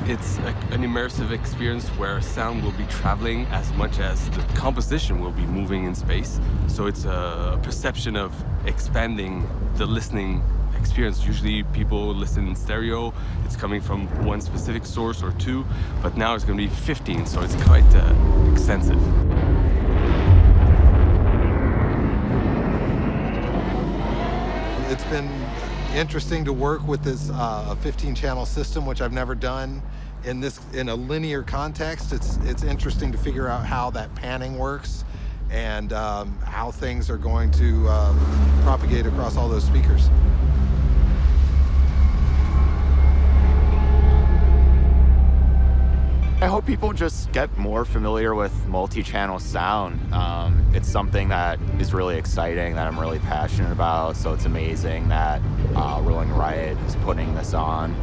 It's an immersive experience where sound will be traveling as much as the composition will be moving in space. So it's a perception of expanding the listening experience. Usually people listen in stereo, it's coming from one specific source or two, but now it's going to be 15, so it's quite extensive. It's been interesting to work with this 15-channel system, which I've never done in a linear context. It's interesting to figure out how that panning works and how things are going to propagate across all those speakers. I hope people just get more familiar with multi-channel sound. It's something that is really exciting, that I'm really passionate about, so it's amazing that Rolling Riot is putting this on.